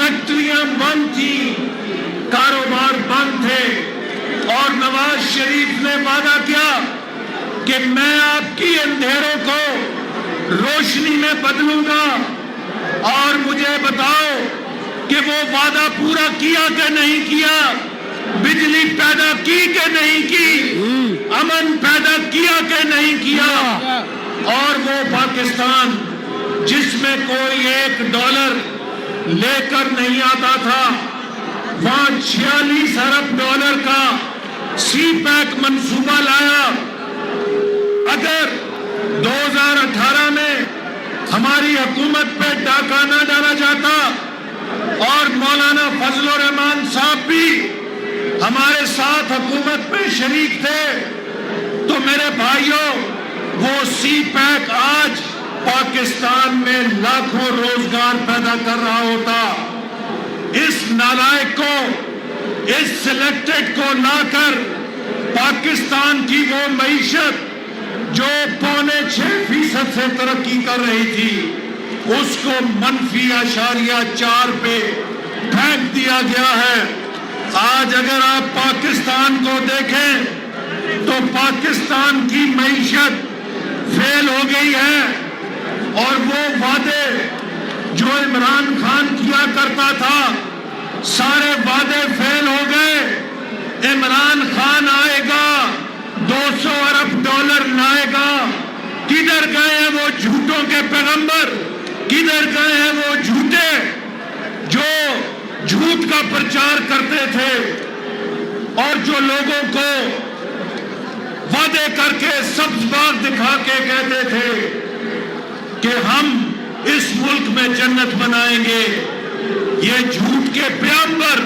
فیکٹریاں بند تھیں، کاروبار بند تھے، اور نواز شریف نے وعدہ کیا کہ میں آپ کی اندھیروں کو روشنی میں بدلوں گا. اور مجھے بتاؤ کہ وہ وعدہ پورا کیا کہ نہیں کیا؟ بجلی پیدا کی کہ نہیں کی؟ امن پیدا کیا کہ نہیں کیا؟ اور وہ پاکستان جس میں کوئی $1 لے کر نہیں آتا تھا، وہاں $46 ارب کا سی پیک منصوبہ لایا. اگر 2018 میں ہماری حکومت پہ ڈاکہ نہ ڈالا جاتا اور مولانا فضل الرحمان صاحب بھی ہمارے ساتھ حکومت میں شریک تھے، تو میرے بھائیوں وہ سی پیک آج پاکستان میں لاکھوں روزگار پیدا کر رہا ہوتا. اس نالائق کو، اس سلیکٹڈ کو لا کر پاکستان کی وہ معیشت جو 5.6% سے ترقی کر رہی تھی، اس کو -0.4 پہ پھینک دیا گیا ہے. آج اگر آپ پاکستان کو دیکھیں تو پاکستان کی معیشت فیل ہو گئی ہے، اور وہ وعدے جو عمران خان کیا کرتا تھا سارے وعدے فیل ہو گئے. عمران خان آئے گا، $200 ارب لائے گا. کدھر گئے ہیں وہ جھوٹوں کے پیغمبر؟ کدھر گئے ہیں وہ جھوٹے جو جھوٹ کا پرچار کرتے تھے اور جو لوگوں کو وعدے کر کے سبز باغ دکھا کے کہتے تھے کہ ہم اس ملک میں جنت بنائیں گے؟ یہ جھوٹ کے پیغمبر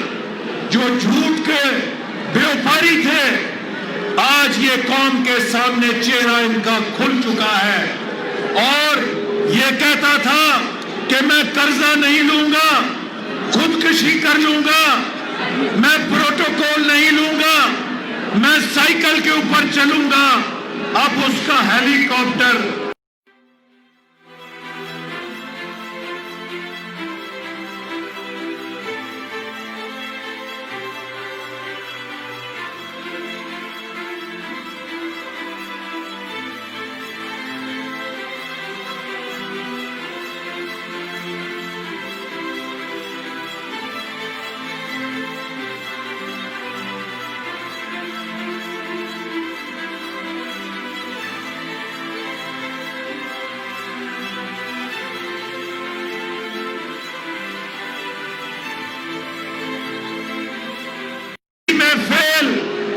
جو جھوٹ کے بیوپاری تھے، آج یہ قوم کے سامنے چہرہ ان کا کھل چکا ہے. اور یہ کہتا تھا کہ میں قرضہ نہیں لوں گا، خودکشی کر لوں گا، میں پروٹوکول نہیں لوں گا، میں سائیکل کے اوپر چلوں گا. اب اس کا ہیلی کاپٹر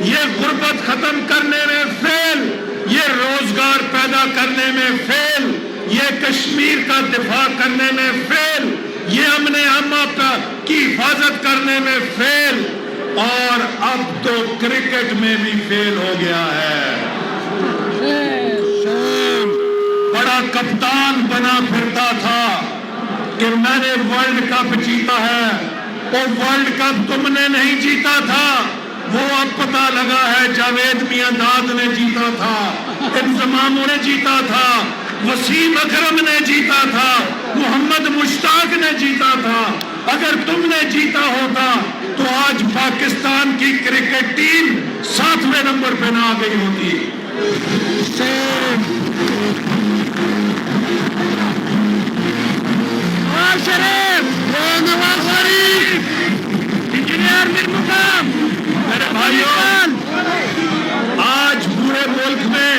یہ غربت ختم کرنے میں فیل، یہ روزگار پیدا کرنے میں فیل، یہ کشمیر کا دفاع کرنے میں فیل، یہ امن عامہ کی حفاظت کرنے میں فیل، اور اب تو کرکٹ میں بھی فیل ہو گیا ہے. بڑا کپتان بنا پھرتا تھا کہ میں نے ورلڈ کپ جیتا ہے. وہ ورلڈ کپ تم نے نہیں جیتا تھا، وہ اب پتہ لگا ہے جاوید میاں داد نے جیتا تھا، انضماموں نے جیتا تھا، وسیم اکرم نے جیتا تھا، محمد مشتاق نے جیتا تھا. اگر تم نے جیتا ہوتا تو آج پاکستان کی کرکٹ ٹیم 7ویں نمبر پہ نہ آ گئی ہوتی. نواز شریف انجینئر مقام. میرے بھائیوں، آج پورے ملک میں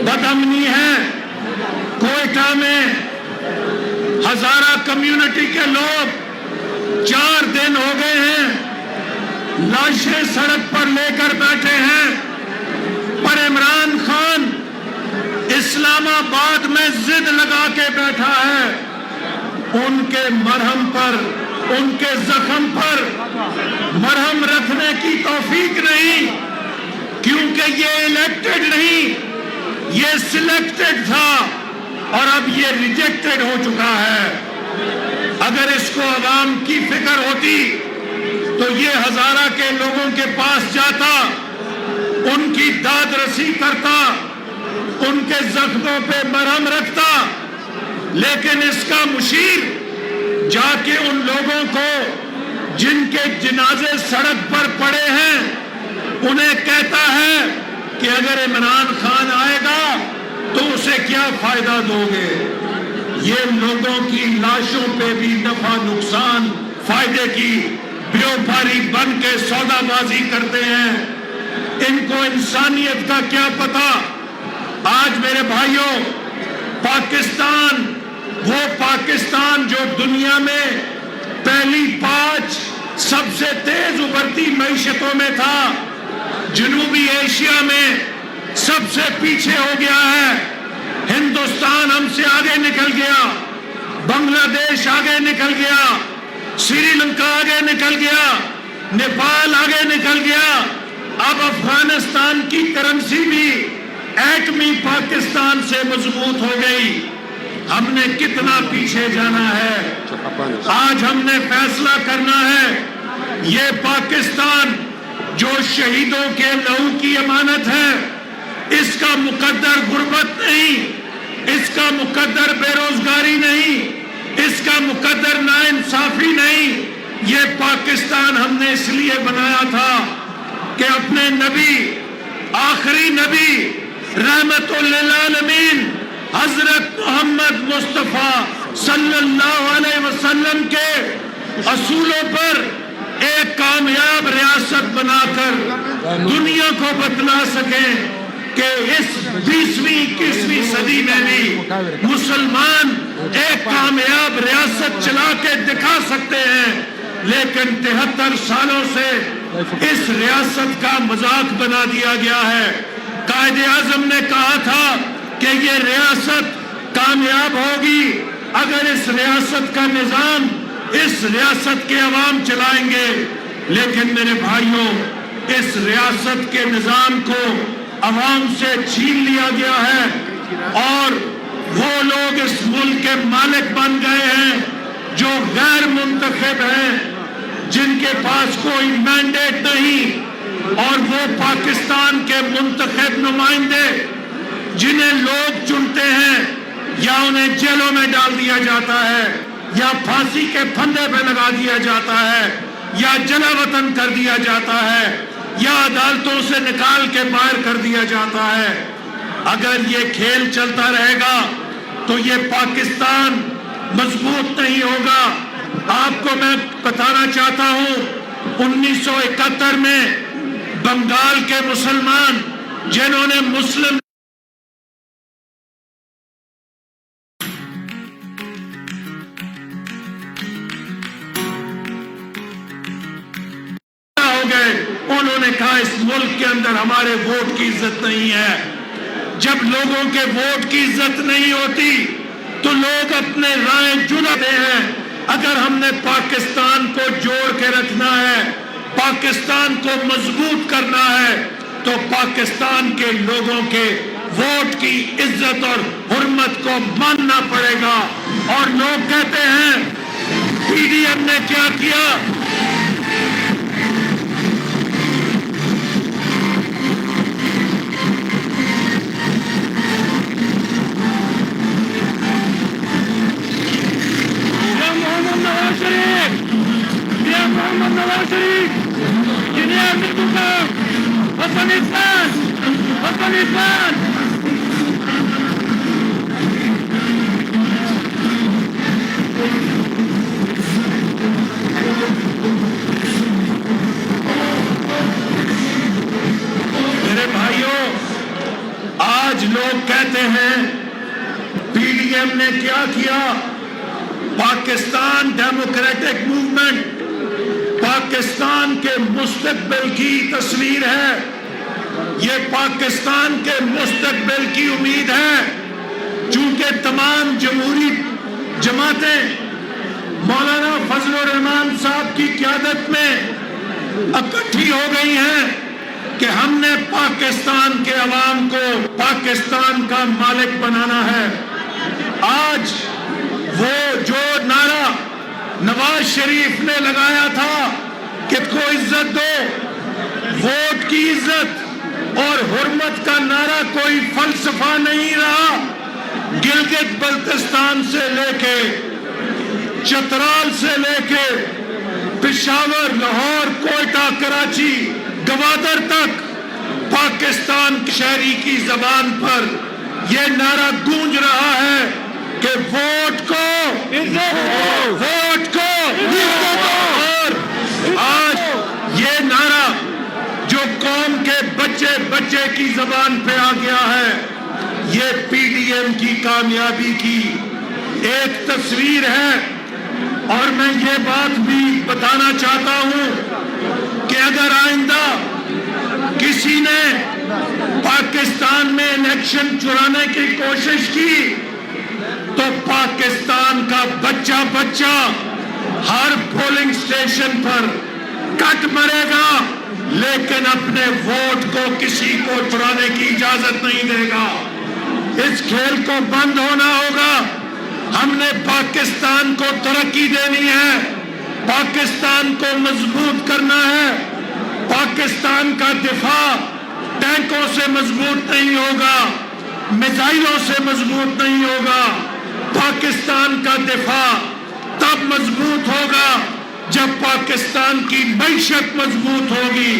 بدامنی ہے. کوئٹہ میں ہزارہ کمیونٹی کے لوگ 4 دن ہو گئے ہیں لاشیں سڑک پر لے کر بیٹھے ہیں، پر عمران خان اسلام آباد میں ضد لگا کے بیٹھا ہے. ان کے مرہم پر، ان کے زخم پر مرہم رکھنے کی توفیق نہیں، کیونکہ یہ الیکٹڈ نہیں، یہ سلیکٹڈ تھا اور اب یہ ریجیکٹڈ ہو چکا ہے. اگر اس کو عوام کی فکر ہوتی تو یہ ہزارہ کے لوگوں کے پاس جاتا، ان کی داد رسی کرتا، ان کے زخموں پہ مرہم رکھتا. لیکن اس کا مشیر جا کے ان لوگوں لوگوں کو جن کے جنازے سڑک پر پڑے ہیں انہیں کہتا ہے کہ اگر عمران خان آئے گا تو اسے کیا فائدہ دو گے؟ یہ لوگوں کی لاشوں پہ بھی نفع نقصان فائدے کی بیوپاری بن کے سودا بازی کرتے ہیں. ان کو انسانیت کا کیا پتا؟ آج میرے بھائیوں، پاکستان، وہ پاکستان جو دنیا میں پہلی 5 سب سے تیز ابھرتی معیشتوں میں تھا، جنوبی ایشیا میں سب سے پیچھے ہو گیا ہے. ہندوستان ہم سے آگے نکل گیا، بنگلہ دیش آگے نکل گیا، سری لنکا آگے نکل گیا، نیپال آگے نکل گیا. اب افغانستان کی کرنسی بھی ایٹمی پاکستان سے مضبوط ہو گئی. ہم نے کتنا پیچھے جانا ہے؟ آج ہم نے فیصلہ کرنا ہے. یہ پاکستان جو شہیدوں کے لہو کی امانت ہے، اس کا مقدر غربت نہیں، اس کا مقدر بے روزگاری نہیں، اس کا مقدر ناانصافی نہیں. یہ پاکستان ہم نے اس لیے بنایا تھا کہ اپنے نبی، آخری نبی، رحمت للعالمین حضرت محمد مصطفیٰ صلی اللہ علیہ وسلم کے اصولوں پر ایک کامیاب ریاست بنا کر دنیا کو بتلا سکیں کہ اس 20ویں 21ویں صدی میں بھی مسلمان ایک کامیاب ریاست چلا کے دکھا سکتے ہیں. لیکن 73 سالوں سے اس ریاست کا مذاق بنا دیا گیا ہے. قائد اعظم نے کہا تھا کہ یہ ریاست کامیاب ہوگی اگر اس ریاست کا نظام اس ریاست کے عوام چلائیں گے. لیکن میرے بھائیوں، اس ریاست کے نظام کو عوام سے چھین لیا گیا ہے اور وہ لوگ اس ملک کے مالک بن گئے ہیں جو غیر منتخب ہیں، جن کے پاس کوئی مینڈیٹ نہیں، اور وہ پاکستان کے منتخب نمائندے جنہیں لوگ چنتے ہیں یا انہیں جیلوں میں ڈال دیا جاتا ہے یا پھانسی کے پھندے پہ لگا دیا جاتا ہے یا جلا وطن کر دیا جاتا ہے یا عدالتوں سے نکال کے باہر کر دیا جاتا ہے. اگر یہ کھیل چلتا رہے گا تو یہ پاکستان مضبوط نہیں ہوگا. آپ کو میں بتانا چاہتا ہوں، 1971 میں بنگال کے مسلمان جنہوں نے مسلم ہو گئے، انہوں نے کہا اس ملک کے اندر ہمارے ووٹ کی عزت نہیں ہے. جب لوگوں کے ووٹ کی عزت نہیں ہوتی تو لوگ اپنے رائے چنتے ہیں. اگر ہم نے پاکستان کو جوڑ کے رکھنا ہے، پاکستان کو مضبوط کرنا ہے، تو پاکستان کے لوگوں کے ووٹ کی عزت اور حرمت کو ماننا پڑے گا. اور لوگ کہتے ہیں پی ڈی ایم نے کیا کیا؟ محمد نواز شریف جنہیں افغانستان میرے بھائیوں، آج لوگ کہتے ہیں پی ڈی ایم نے کیا کیا؟ پاکستان ڈیموکریٹک موومنٹ پاکستان کے مستقبل کی تصویر ہے، یہ پاکستان کے مستقبل کی امید ہے. چونکہ تمام جمہوری جماعتیں مولانا فضل الرحمان صاحب کی قیادت میں اکٹھی ہو گئی ہیں کہ ہم نے پاکستان کے عوام کو پاکستان کا مالک بنانا ہے. آج وہ جو نعرہ نواز شریف نے لگایا تھا کہ کو عزت دو، ووٹ کی عزت اور حرمت کا نعرہ کوئی فلسفہ نہیں رہا. گلگت بلتستان سے لے کے چترال سے لے کے پشاور، لاہور، کوئٹہ، کراچی، گوادر تک پاکستان شہری کی زبان پر یہ نعرہ گونج رہا ہے کہ ووٹ کو اور آج یہ نعرہ جو قوم کے بچے بچے کی زبان پہ آ گیا ہے، یہ پی ڈی ایم کی کامیابی کی ایک تصویر ہے۔ اور میں یہ بات بھی بتانا چاہتا ہوں کہ اگر آئندہ کسی نے پاکستان میں الیکشن چرانے کی کوشش کی تو پاکستان کا بچہ بچہ ہر پولنگ سٹیشن پر کٹ مرے گا، لیکن اپنے ووٹ کو کسی کو چرانے کی اجازت نہیں دے گا۔ اس کھیل کو بند ہونا ہوگا۔ ہم نے پاکستان کو ترقی دینی ہے، پاکستان کو مضبوط کرنا ہے۔ پاکستان کا دفاع ٹینکوں سے مضبوط نہیں ہوگا، میزائلوں سے مضبوط نہیں ہوگا۔ پاکستان کا دفاع تب مضبوط ہوگا جب پاکستان کی معیشت مضبوط ہوگی،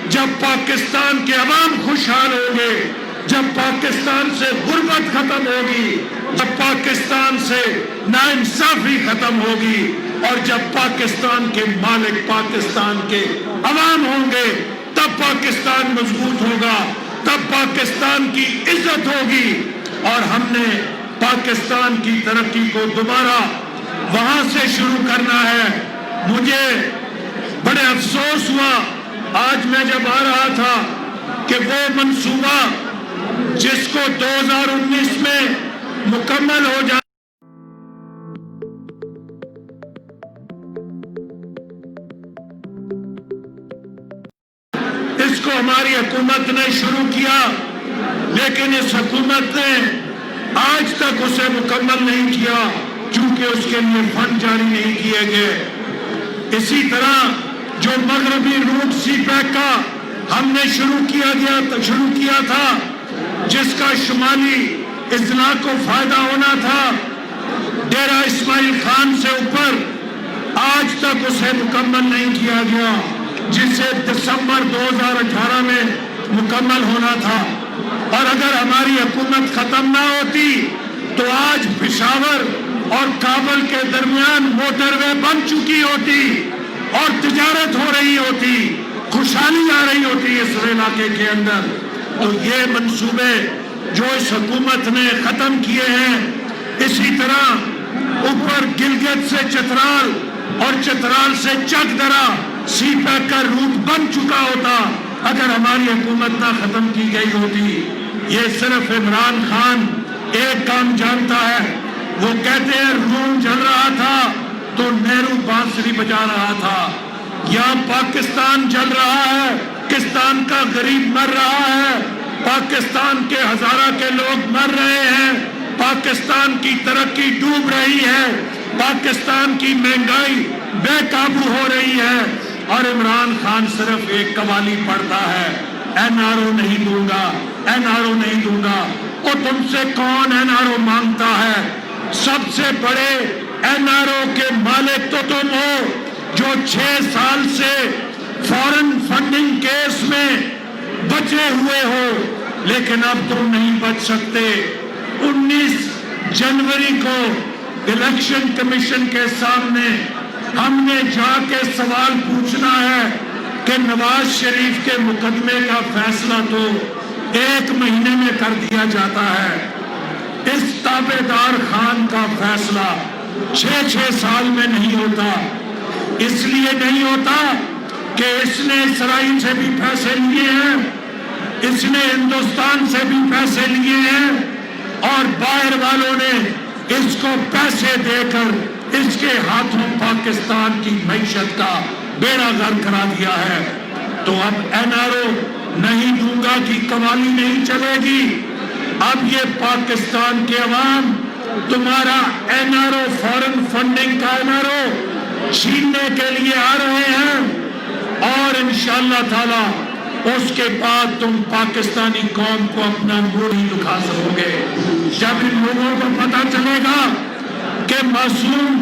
جب پاکستان کے عوام خوشحال ہوں گے، جب پاکستان سے غربت ختم ہوگی، جب پاکستان سے ناانصافی ختم ہوگی، اور جب پاکستان کے مالک پاکستان کے عوام ہوں گے، تب پاکستان مضبوط ہوگا، تب پاکستان کی عزت ہوگی۔ اور ہم نے پاکستان کی ترقی کو دوبارہ وہاں سے شروع کرنا ہے۔ مجھے بڑے افسوس ہوا آج میں جب آ رہا تھا کہ وہ منصوبہ جس کو 2019 میں مکمل ہو جائے، اس کو ہماری حکومت نے شروع کیا، لیکن اس حکومت نے آج تک اسے مکمل نہیں کیا کیونکہ اس کے لیے فنڈ جاری نہیں کیے گئے۔ اسی طرح جو مغربی روٹ سی پیک کا ہم نے شروع کیا تھا، جس کا شمالی اضلاع کو فائدہ ہونا تھا، ڈیرہ اسماعیل خان سے اوپر، آج تک اسے مکمل نہیں کیا گیا، جسے دسمبر 2018 میں مکمل ہونا تھا۔ اور اگر ہماری حکومت ختم نہ ہوتی تو آج پشاور اور کابل کے درمیان موٹر وے بن چکی ہوتی اور تجارت ہو رہی ہوتی، خوشحالی آ رہی ہوتی اس علاقے کے اندر۔ تو یہ منصوبے جو اس حکومت نے ختم کیے ہیں، اسی طرح اوپر گلگت سے چترال اور چترال سے چک درا سی پیک کا روٹ بن چکا ہوتا اگر ہماری حکومت نہ ختم کی گئی ہوتی۔ یہ صرف عمران خان ایک کام جانتا ہے، وہ کہتے ہیں روم جل رہا تھا تو نہرو بانسری بجا رہا تھا۔ یہاں پاکستان جل رہا ہے، پاکستان کا غریب مر رہا ہے، پاکستان کے ہزارہ کے لوگ مر رہے ہیں، پاکستان کی ترقی ڈوب رہی ہے، پاکستان کی مہنگائی بے قابو ہو رہی ہے، اور عمران خان صرف ایک قوالی پڑھتا ہے، این آر او نہیں دوں گا، این آر او نہیں دوں گا۔ وہ تم سے کون این آر او مانگتا ہے؟ سب سے بڑے این آر او کے مالک تو تم ہو، جو 6 سال سے فورن فنڈنگ کیس میں بچے ہوئے ہو، لیکن اب تم نہیں بچ سکتے۔ 19 جنوری کو الیکشن کمیشن کے سامنے ہم نے جا کے سوال پوچھنا ہے کہ نواز شریف کے مقدمے کا فیصلہ تو 1 مہینے میں کر دیا جاتا ہے، اس تابع دار خان کا فیصلہ 6 سال میں نہیں ہوتا۔ اس لیے نہیں ہوتا کہ اس نے اسرائیل سے بھی پیسے لیے ہیں، اس نے ہندوستان سے بھی پیسے لیے ہیں، اور باہر والوں نے اس کو پیسے دے کر اس کے ہاتھوں پاکستان کی معیشت کا بیڑا غرق کرا دیا ہے۔ تو اب این آر او نہیں دوں گا کی قوالی نہیں چلے گی۔ اب یہ پاکستان کے عوام تمہارا این آر او، فورن فنڈنگ کا این آر او چھیننے کے لیے آ رہے ہیں، اور انشاءاللہ تعالی اس کے بعد تم پاکستانی قوم کو اپنا منہ نہیں دکھا سکو گے۔ جب ان لوگوں کو پتہ چلے گا کہ معصوم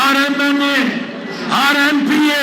RMNA RMPA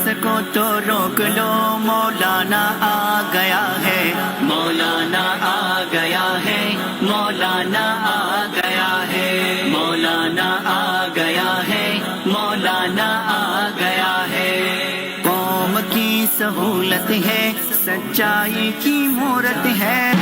اس کو تو روک لو، مولانا آ گیا ہے، مولانا آ گیا ہے، مولانا آ گیا ہے، مولانا آ گیا ہے، مولانا آ گیا ہے۔ قوم کی سہولت ہے، سچائی کی مہورت ہے۔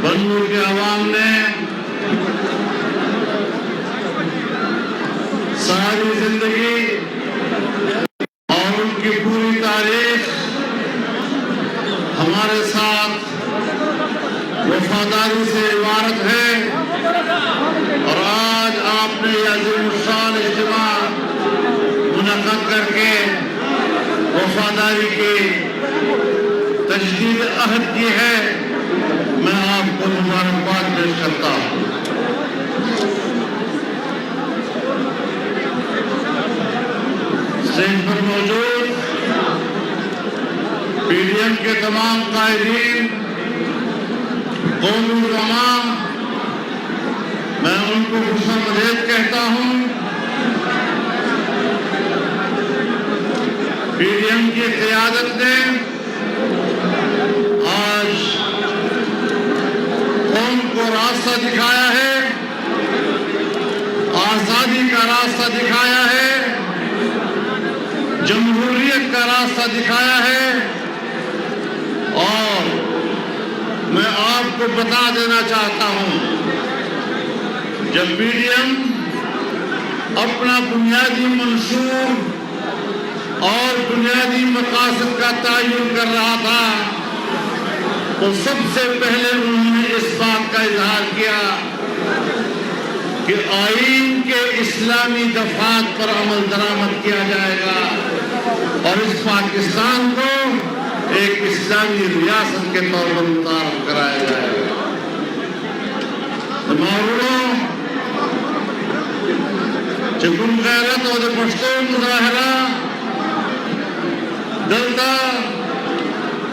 بنور کے عوام نے ساری زندگی اور ان کی پوری تاریخ ہمارے ساتھ وفاداری سے عبارت ہے، اور آج آپ نے یہ عظیم الشان اجتماع منعقد کر کے وفاداری کی تجدید عہد کی ہے۔ میں آپ کو مبارکباد پیش کرتا ہوں۔ اسٹیج پر موجود پی ڈی ایم کے تمام قائدین، قومی علماء، میں ان کو خوش آمدید کہتا ہوں۔ پی ڈی ایم کی قیادت نے آج قوم کو راستہ دکھایا ہے، آزادی کا راستہ دکھایا ہے، جمہوریت کا راستہ دکھایا ہے، اور میں آپ کو بتا دینا چاہتا ہوں، جب پی ڈی ایم اپنا بنیادی منشور اور بنیادی مقاصد کا تعین کر رہا تھا تو سب سے پہلے انہوں نے اس بات کا اظہار کیا کہ آئین کے اسلامی دفعات پر عمل درآمد کیا جائے گا اور اس پاکستان کو ایک اسلامی ریاست کے طور پر متعارف کرایا جائے گا۔ ماوروں چکم غیرت اور پشتو مظاہرہ دلتا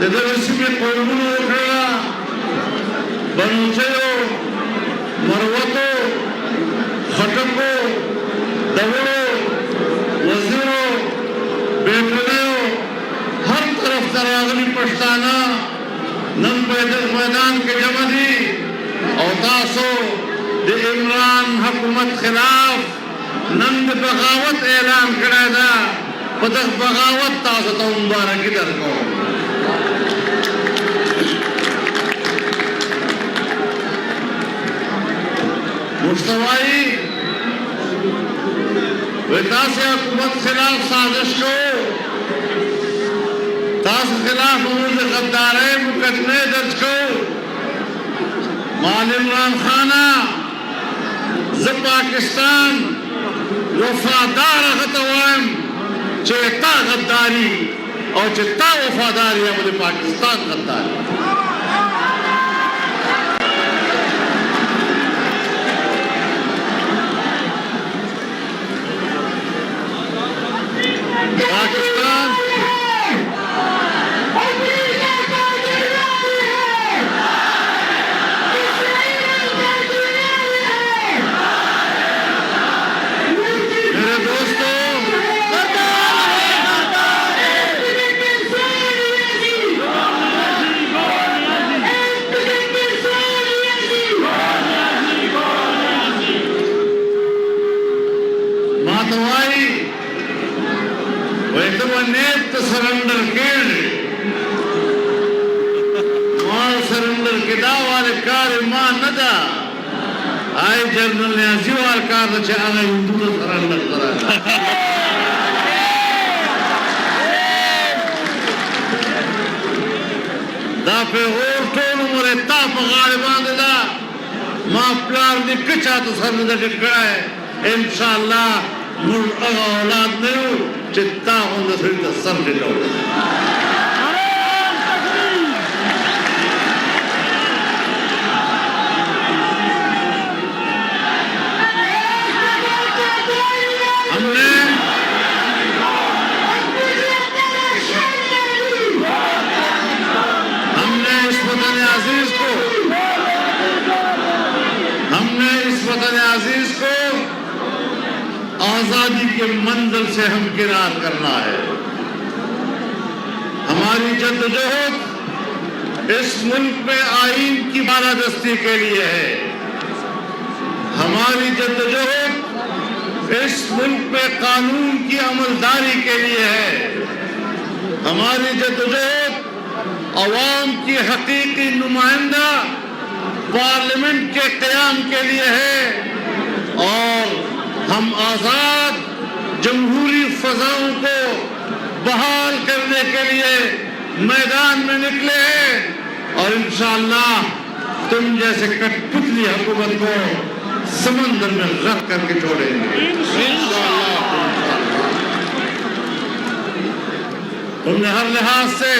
دلسی میں قومونو اکھڑا بنوچیو مروتو خٹکو دوڑو وزیرو بیٹھنیو ہر طرف تراغلی پشتانا نن میدان کے جمع دی او تاسو دے عمران حکومت خلاف نن بغاوت اعلان کرے دا پتہ بغاوت تاسو تو مبارکی در کو مشتوائی ویتاسی حکومت خلاف سازش کو تاس خلاف امور غدارے مقدمے درج کو مال عمران خانہ ز پاکستان وفادار غتوائم چیتا غداری اور چیتا وفاداری ہے مجھے پاکستان غداری پاکستان بلکہ داوال کار ایمان ندا آئی جنرل نے زیوار کار دا چھے آگا ہندو دا سران لگتا دا پہ اور ٹول عمر تاپ غالبان دا ماں پلار نے کچھا تو سر دا ڈکڑا ہے انشاءاللہ ملک اولاد نہیں چتا ہوں دا سر دا سر ڈکڑا آزادی کے منزل سے ہمکنار کرنا ہے ہماری جدوجہد اس ملک میں آئین کی بالادستی کے لیے ہے ہماری جدوجہد اس ملک میں قانون کی عملداری کے لیے ہے ہماری جدوجہد عوام کی حقیقی نمائندہ پارلیمنٹ کے قیام کے لیے ہے اور ہم آزاد جمہوری فضاؤں کو بحال کرنے کے لیے میدان میں نکلے ہیں اور انشاءاللہ تم جیسے کٹ پتلی حکومت کو سمندر میں غرق کر کے چھوڑیں گے تم نے ہر لحاظ سے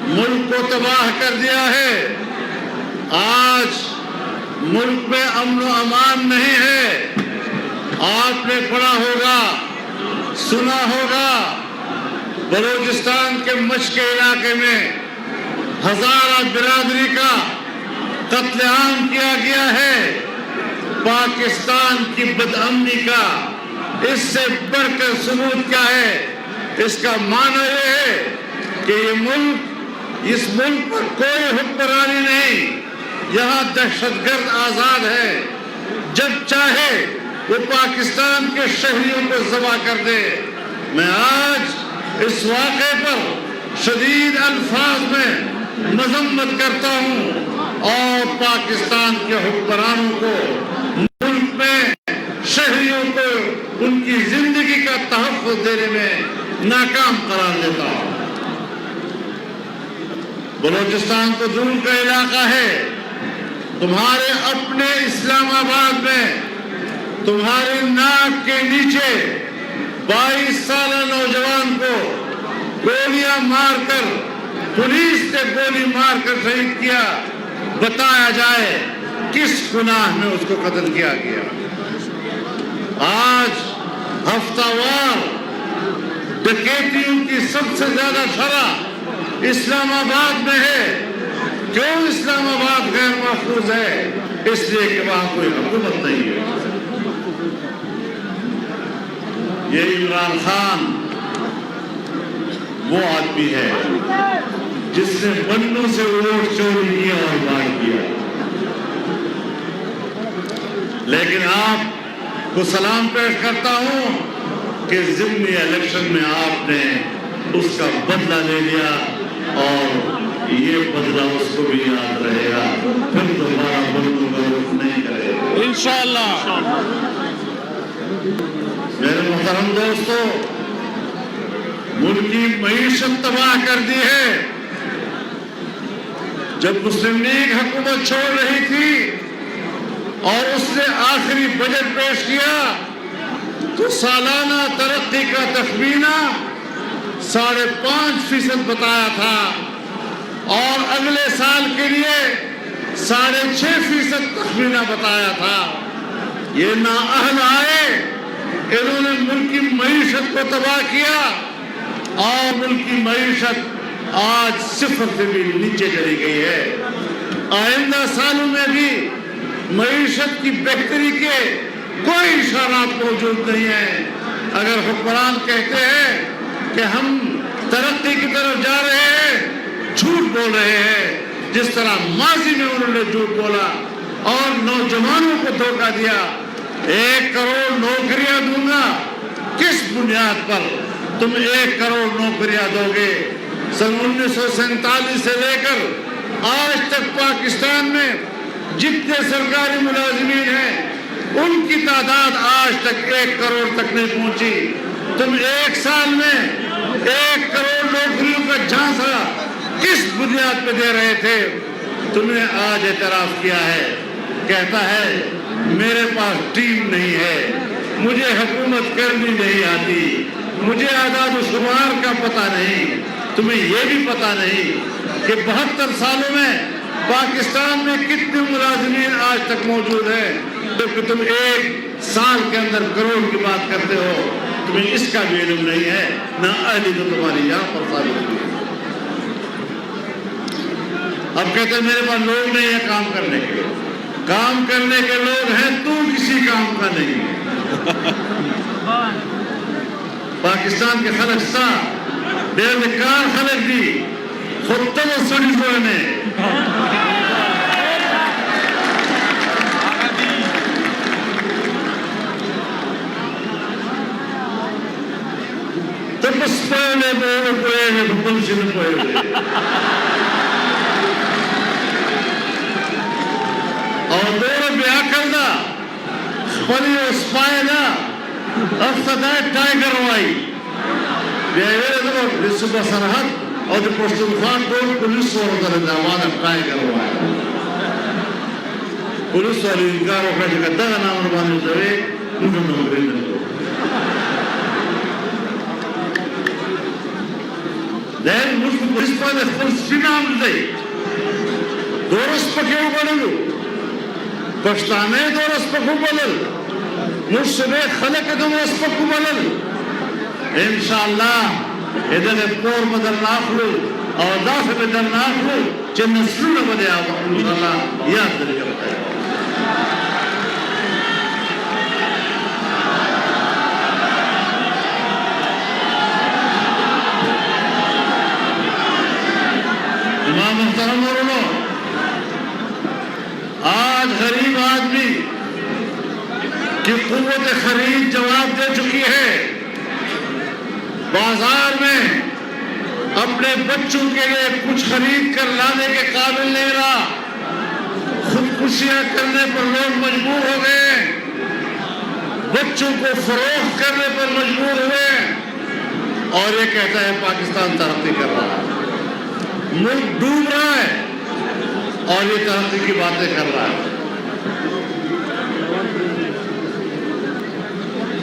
ملک کو تباہ کر دیا ہے آج ملک میں امن و امان نہیں ہے آپ نے پڑھا ہوگا سنا ہوگا بلوچستان کے مشق علاقے میں ہزارہ برادری کا قتل عام کیا گیا ہے پاکستان کی بدامنی کا اس سے بڑھ کر ثبوت کیا ہے اس کا معنی یہ ہے کہ اس ملک پر کوئی حکمرانی نہیں یہاں دہشت گرد آزاد ہے جب چاہے وہ پاکستان کے شہریوں کو ذبح کر دے میں آج اس واقعے پر شدید الفاظ میں مذمت کرتا ہوں اور پاکستان کے حکمرانوں کو ملک میں شہریوں کو ان کی زندگی کا تحفظ دینے میں ناکام قرار دیتا ہوں بلوچستان تو دور کا علاقہ ہے تمہارے اپنے اسلام آباد میں تمہاری ناک کے نیچے 22 سالہ نوجوان کو گولیاں مار کر پولیس نے گولی مار کر شہید کیا بتایا جائے کس گناہ میں اس کو قتل کیا گیا آج ہفتہ وار ڈکیتیوں کی سب سے زیادہ شرح اسلام آباد میں ہے کیوں اسلام آباد غیر محفوظ ہے اس لیے کہ وہاں کوئی حکومت نہیں ہے یہ عمران خان وہ آدمی ہے جس نے بندوں سے ووٹ چوری کیا اور بانٹ کیا لیکن آپ کو سلام پیش کرتا ہوں کہ ضمنی الیکشن میں آپ نے اس کا بدلہ لے لیا اور یہ بدلہ اس کو بھی یاد رہے گا پھر دوبارہ بندوں کا رخ نہیں کرے گا انشاءاللہ میرے محترم دوستو ملک کی معیشت تباہ کر دی ہے جب مسلم لیگ حکومت چھوڑ رہی تھی اور اس نے آخری بجٹ پیش کیا تو سالانہ ترقی کا تخمینہ 5.5% بتایا تھا اور اگلے سال کے لیے 6.5% تخمینہ بتایا تھا یہ نااہل آئے انہوں نے ملک کی معیشت کو تباہ کیا اور ملک کی معیشت آج 0 سے بھی نیچے چلی گئی ہے آئندہ سالوں میں بھی معیشت کی بہتری کے کوئی اشارات موجود نہیں ہیں اگر حکمران کہتے ہیں کہ ہم ترقی کی طرف جا رہے ہیں جھوٹ بول رہے ہیں جس طرح ماضی میں انہوں نے جھوٹ بولا اور نوجوانوں کو دھوکہ دیا 1 کروڑ نوکریاں دوں گا کس بنیاد پر تم 1 کروڑ نوکریاں دو گے سن 1947 سے لے کر آج تک پاکستان میں جتنے سرکاری ملازمین ہیں ان کی تعداد آج تک 1 کروڑ تک نہیں پہنچی. تم 1 سال میں 1 کروڑ نوکریوں کا جھانسا کس بنیاد پہ دے رہے تھے؟ تم نے آج اعتراف کیا ہے، کہتا ہے میرے پاس ٹیم نہیں ہے، مجھے حکومت کرنی نہیں آتی، مجھے اعداد و شمار کا پتہ نہیں. تمہیں یہ بھی پتہ نہیں کہ 72 سالوں میں پاکستان میں کتنے ملازمین آج تک موجود ہیں، جبکہ تم 1 سال کے اندر کروڑ کی بات کرتے ہو. تمہیں اس کا بھی علم نہیں ہے، نہ اہلی تو تمہاری یہاں پر ثابت ہوئی. اب کہتے ہیں میرے پاس لوگ نہیں ہیں کام کرنے کے. کام کرنے کے لوگ ہیں، تو کسی کام کا نہیں. پاکستان کے خلق سا بیکار خلق دی خود تو سڑی ہونے تو بس پہلے پہلے پہلے پہلے اور دور بیا کردہ خپلی اسپائنا افتدائی ٹائگر وائی بیائیوے دو رسوبہ سرحد اور جو پشتونخوا ٹول پولیس ورطا رہتا آوانا ٹائگر وائی. پولیس والی انکار وکړه چې دغه نام باندې دوی موږ نوکري نه کوو. دین موږ په پولیس باندې خپل سپي نام دی دورس پکې وبللو، پښتانه دورس پکې وبلل، موږ صبح خلک دورس پکې وبلل. انشاءالله دغه پور بدل ناخلو او داسې بدل ناخلو چې نسلونه به دې انشاءالله یاد لري. محترم ورنو، آج غریب آدمی کی قوت خرید جواب دے چکی ہے. بازار میں اپنے بچوں کے لیے کچھ خرید کر لانے کے قابل نہیں رہا. خودکشیاں کرنے پر لوگ مجبور ہو گئے، بچوں کو فروخت کرنے پر مجبور ہوئے، اور یہ کہتا ہے پاکستان ترقی کر رہا ہے. ملک ڈوب رہا ہے اور یہ ترقی کی باتیں کر رہا ہے.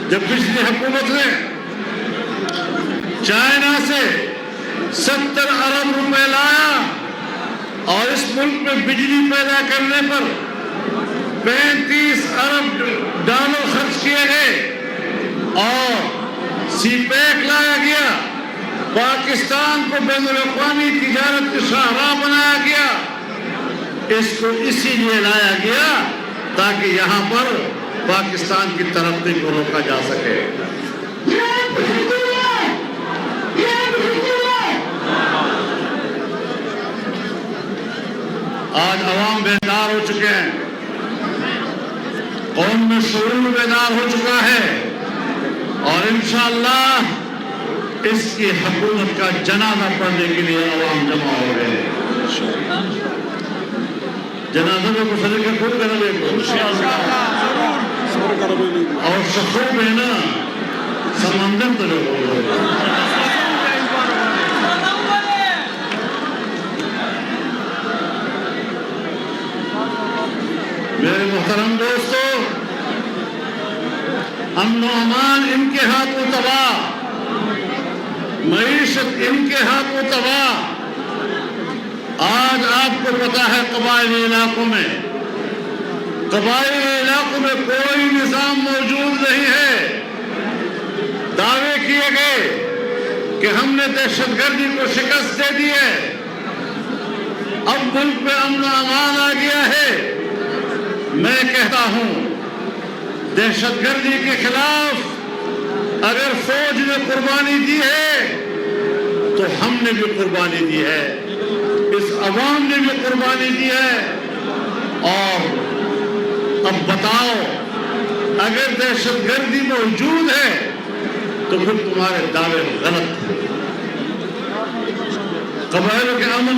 جب پچھلی حکومت نے چائنا سے 70 ارب روپے لایا اور اس ملک میں بجلی پیدا کرنے پر 35 ارب ڈالر خرچ کیے گئے اور سی پیک لایا گیا، پاکستان کو بین الاقوامی تجارت کی شاہراہ بنایا گیا. اس کو اسی لیے لایا گیا تاکہ یہاں پر پاکستان کی ترقی کو روکا جا سکے. آج عوام بیدار ہو چکے ہیں، قوم میں شعور بیدار ہو چکا ہے، اور انشاءاللہ اس کی حکومت کا جنازہ پڑھنے کے لیے عوام جمع ہو گئے ہیں. جنازہ میں کچھ سلے کے خود کرنے کو اور شخصوں میں نا سمندر تو جو ہو گئے. میرے محترم دوستو، امن و امان ان کے ہاتھوں تباہ، معیشت ان کے ہاتھوں تباہ. آج آپ کو پتا ہے قبائلی علاقوں میں کوئی نظام موجود نہیں ہے. دعوے کیے گئے کہ ہم نے دہشت گردی کو شکست دے دی ہے، اب ملک میں امن و امان آ گیا ہے. میں کہتا ہوں دہشت گردی کے خلاف اگر فوج نے قربانی دی ہے تو ہم نے بھی قربانی دی ہے، اس عوام نے بھی قربانی دی ہے. اور اب بتاؤ، اگر دہشت گردی موجود ہے تو پھر تمہارے دعوے غلط ہیں. قبائلوں کے امن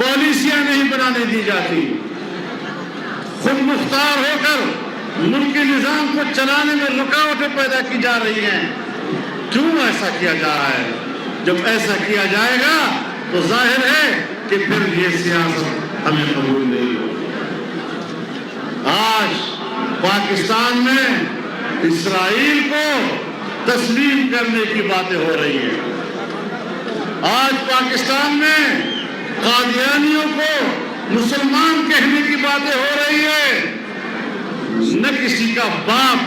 پالیسیاں نہیں بنانے دی جاتی، خود مختار ہو کر ملکی نظام کو چلانے میں رکاوٹیں پیدا کی جا رہی ہیں۔ کیوں ایسا کیا جا رہا ہے؟ جب ایسا کیا جائے گا تو ظاہر ہے کہ پھر یہ سیاست ہمیں قبول نہیں ہوگی۔ آج پاکستان میں اسرائیل کو تسلیم کرنے کی باتیں ہو رہی ہیں۔ آج پاکستان میں قادیانیوں کو مسلمان کہنے کی باتیں ہو رہی ہے۔ نہ کسی کا باپ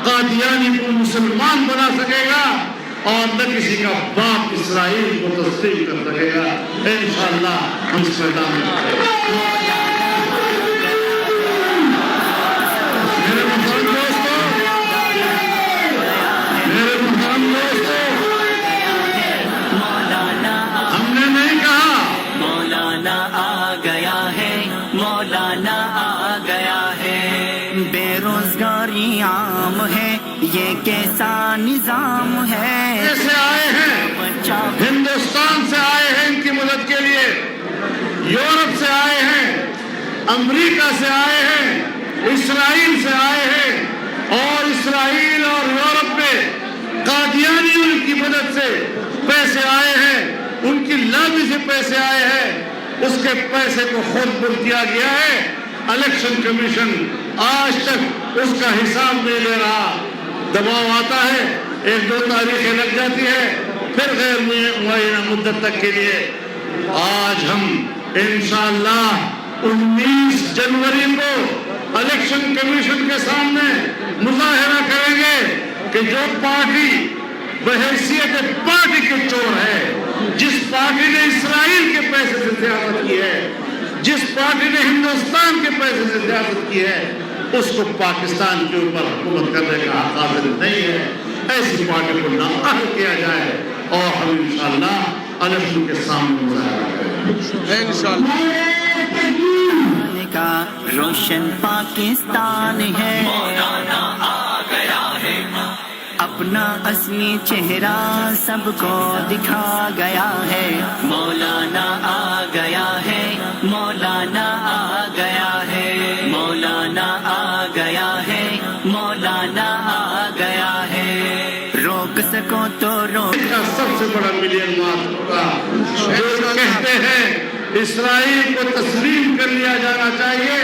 قادیانی کو مسلمان بنا سکے گا اور نہ کسی کا باپ اسرائیل کو تسلیم کر سکے گا۔ انشاءاللہ ہم اس میدان میں آئیں گے۔ میرے محترم دوستو، ہم نے نہیں کہا مولانا آ گیا ہے، مولانا آ گیا ہے۔ بے روزگاری عام ہے، یہ کیسا نظام ہے؟ سے آئے ہیں، ہندوستان سے آئے ہیں ان کی مدد کے لیے، یورپ سے آئے ہیں، امریکہ سے آئے ہیں، اسرائیل سے آئے ہیں، اور اسرائیل اور یورپ میں قادیانیوں کی مدد سے پیسے آئے ہیں، ان کی لابی سے پیسے آئے ہیں۔ اس کے پیسے کو خود بند کیا گیا ہے۔ الیکشن کمیشن آج تک اس کا حساب نہیں لے رہا۔ دباؤ آتا ہے، 1-2 تاریخیں لگ جاتی ہے، پھر غیر معینہ مدت تک کے لیے۔ آج ہم انشاءاللہ 19 جنوری کو الیکشن کمیشن کے سامنے مظاہرہ کریں گے کہ جو پارٹی بحیثیت پارٹی کے چور ہے، جس پارٹی نے اسرائیل کے پیسے سے سیاست کی ہے، جس پارٹی نے ہندوستان کے پیسے سے سیاست کی ہے، اس کو پاکستان کے اوپر حکومت کرنے کا حق حاصل نہیں ہے۔ ایسی پارٹی کو نااہل کیا جائے اور ہم انشاءاللہ الیکشن کے سامنے مظاہرہ کریں انشاءاللہ۔ کا روشن پاکستان ہے، مولانا آ گیا ہے، اپنا اصلی چہرہ سب کو دکھا گیا ہے۔ مولانا آ گیا ہے، مولانا آ گیا ہے، مولانا آ گیا ہے، مولانا آ گیا ہے۔ روک سکو تو روک۔ کا سب سے بڑا ملین مارچ ہوگا۔ جو کہتے ہیں اسرائیل کو تسلیم کر لیا جانا چاہیے،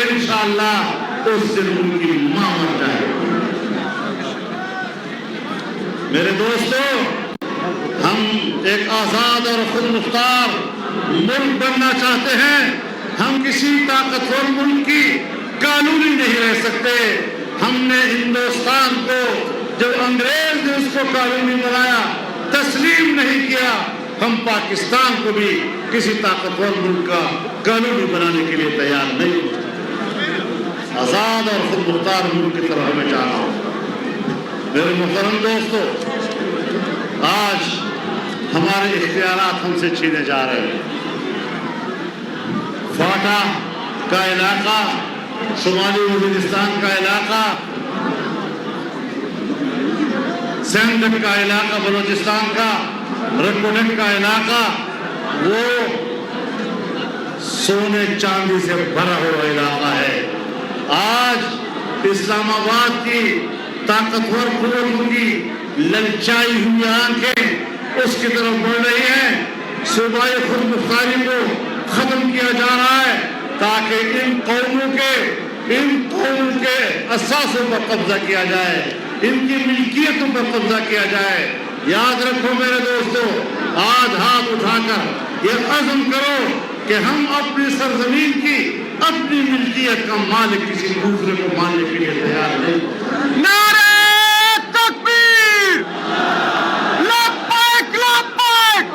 انشاءاللہ اس دن ان کی ماں مر جائے۔ میرے دوستو، ہم ایک آزاد اور خود مختار ملک بننا چاہتے ہیں۔ ہم کسی طاقتور ملک کی قانونی نہیں رہ سکتے۔ ہم نے ہندوستان کو، جب انگریز نے اس کو قانونی بنایا، تسلیم نہیں کیا، ہم پاکستان کو بھی کسی طاقتور ملک کا قانونی بنانے کے لیے تیار نہیں ہوتے۔ آزاد اور خود مختار ملک کی طرف ہمیں جانا ہو۔ میرے محترم دوستو، آج ہمارے اختیارات ہم سے چھینے جا رہے ہیں۔ فاٹا کا علاقہ، شمالی وزیرستان کا علاقہ، سندھ کا علاقہ، بلوچستان کا رکونے کا علاقہ، وہ سونے چاندی سے بھرا ہوا علاقہ ہے۔ آج اسلام آباد کی طاقتور قوتوں کی للچائی ہوئی آنکھیں اس کی طرف بڑھ رہی ہیں۔ صوبائی خود مختاری کو ختم کیا جا رہا ہے تاکہ ان قوموں کے اساسوں پر قبضہ کیا جائے، ان کی ملکیتوں پر قبضہ کیا جائے۔ یاد رکھو میرے دوستو، آج ہاتھ اٹھا کر یہ عزم کرو کہ ہم اپنی سرزمین کی، اپنی ملکیت کا مالک کسی دوسرے کو ماننے کے لیے تیار نہیں۔ نعرہ تکبیر! لبیک لبیک!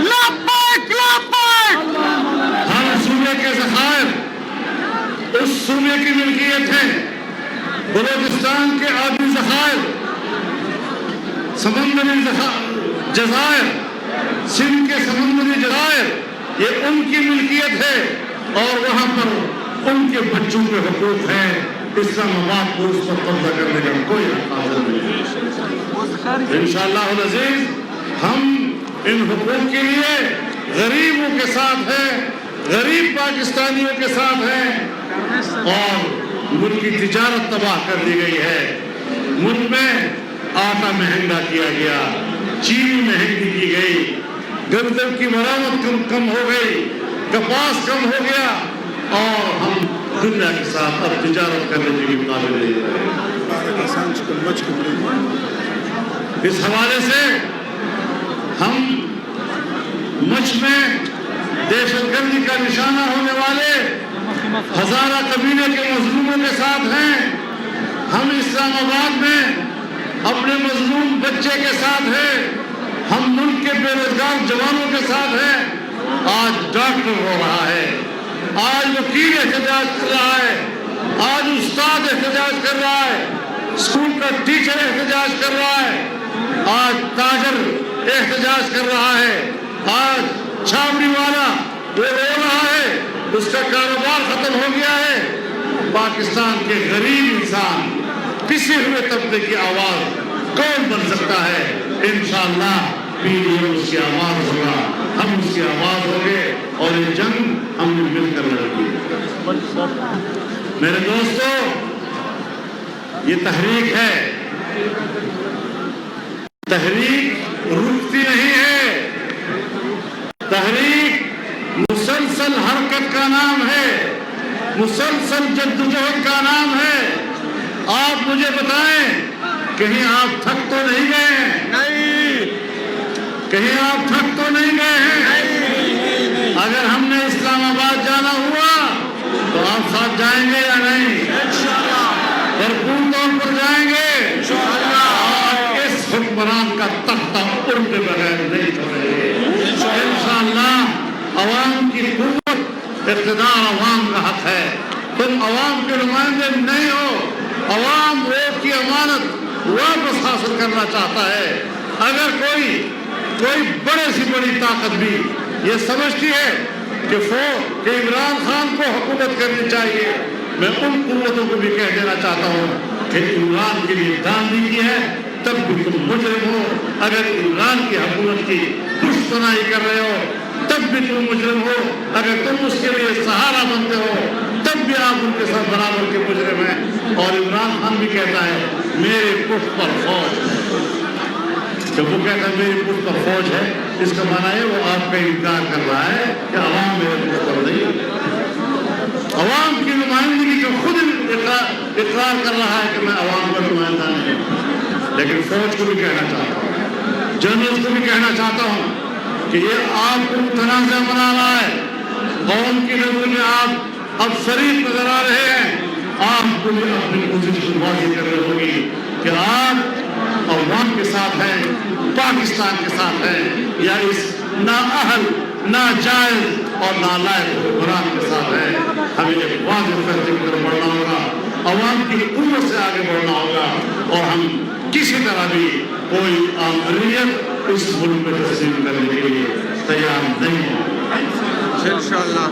لبیک لبیک! ہم صوبے کے ذخائر اس صوبے کی ملکیت ہے۔ بلوچستان کے آبی ذخائر، سمندری جزائر، سندھ کے سمندری جزائر، یہ ان کی ملکیت ہے اور وہاں پر ان کے بچوں کے حقوق ہیں۔ اسلام آباد کو اس پر قبضہ کرنے کا کوئی حق حاصل نہیں۔ انشاءاللہ العزیز ہم ان حقوق کے لیے غریبوں کے ساتھ ہے، غریب پاکستانیوں کے ساتھ ہے، اور ملک کی تجارت تباہ کر دی گئی ہے۔ ملک میں آٹا مہنگا کیا گیا، چینی مہنگی کی گئی، گندم کی برآمد کم ہو گئی، کپاس کم ہو گیا، اور ہم دنیا کے ساتھ اب تجارت کرنے کے لیے قابل نہیں رہے۔ اس حوالے سے ہم مچھ میں دہشت گردی کا نشانہ ہونے والے ہزارہ قبیلے کے مظلوموں کے ساتھ ہیں۔ ہم اسلام آباد میں اپنے مظلوم بچے کے ساتھ ہیں، ہم ملک کے بے روزگار جوانوں کے ساتھ ہیں۔ آج ڈاکٹر ہو رہا ہے، آج وکیل احتجاج کر رہا ہے، آج استاد احتجاج کر رہا ہے، اسکول کا ٹیچر احتجاج کر رہا ہے، آج تاجر احتجاج کر رہا ہے، آج چھاوڑی والا وہ رو رہا ہے، اس کا کاروبار ختم ہو گیا ہے۔ پاکستان کے غریب انسان، پسے ہوئے طبقے کی آواز کون بن سکتا ہے؟ انشاءاللہ PDM اس کی آواز ہوگا، ہم اس کی آواز ہوگے، اور یہ جنگ ہم نے مل کر لڑی ہے۔ میرے دوستو، یہ تحریک ہے، تحریک رکتی نہیں ہے، تحریک مسلسل حرکت کا نام ہے، مسلسل جدوجہد کا نام ہے۔ آپ مجھے بتائیں، کہیں آپ تھک تو نہیں گئے ہیں؟ نہیں۔ کہیں آپ تھک تو نہیں گئے ہیں؟ اگر ہم نے اسلام آباد جانا ہوا تو آپ ساتھ جائیں گے یا نہیں؟ بھرپور طور پر جائیں گے، اور اس حکمران کا تختہ الٹے بغیر نہیں چھوڑیں گے انشاءاللہ۔ عوام کی قوت، اقتدار عوام کا حق ہے، تم عوام کے نمائندے نہیں ہو۔ عوام ووٹ کی امانت واپس حاصل کرنا چاہتا ہے۔ اگر کوئی بڑے سے بڑی طاقت بھی یہ سمجھتی ہے کہ عمران خان کو حکومت کرنی چاہیے، میں ان قوتوں کو بھی کہہ دینا چاہتا ہوں کہ عمران کے لیے دان دی ہے، تب بھی تم مجرم ہو۔ اگر عمران کی حکومت کی پشت پناہی کر رہے ہو تب بھی تم مجرم ہو۔ اگر تم اس کے لیے سہارا بنتے ہو تب بھی آپ ان کے ساتھ برابر کے مجرم ہیں۔ اور عمران خان بھی کہتا ہے میرے پشت پر فوج، جب وہ کہتا ہے میری پشت پر فوج ہے، اس کا معنی ہے وہ آپ کا انکار کر رہا ہے کہ عوام میرے پشت پر نہیں ہے۔ عوام کی نمائندگی کا خود اقرار کر رہا ہے کہ میں عوام کا نمائندہ نہیں ہوں۔ لیکن فوج کو بھی کہنا چاہتا ہوں، جنرل کو بھی کہنا چاہتا ہوں کہ یہ آپ کو متنازع بنا رہا ہے، قوم کی نظر میں آپ اب شریف نظر آ رہے ہیں، آپ کو بھی اپنی پوزیشن واضح کرنی ہوگی کہ آپ عوام کے ساتھ ہیں، پاکستان کے ساتھ ہیں، یا اس نااہل، ناجائز اور نالائق حکمران کے ساتھ ہیں۔ ہمیں ایک واضح فیصلے کی طرف بڑھنا ہوگا، عوام کی قوت سے آگے بڑھنا ہوگا، اور ہم کسی طرح بھی کوئی عملیت اس ملک میں تسلیم کرنے کے لیے تیار نہیں ہیں۔ انشاءاللہ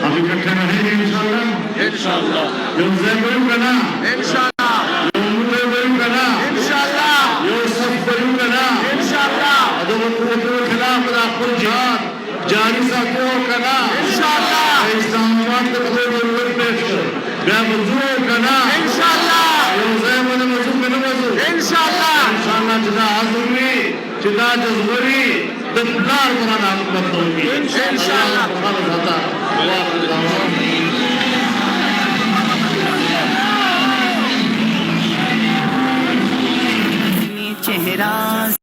ہم اکٹھے رہیں گے انشاءاللہ۔ جو زیبروں کا نام انشاءاللہ، جو مدربروں کا نام انشاءاللہ، جو سب بروں کا نام انشاءاللہ، عدو قوتوں کے خلاف راکل جہاد جاری ساتھوں کا نام انشاءاللہ، اسلام آباد کے قدر ضرورت پیش کر بے وضوح کا نام انشاءاللہ، جو زیبر وضو کے نوضو انشاءاللہ، جدا حضوری جدا جذبری دبلار برانا حکومت ہوگی انشاءاللہ۔ اللہ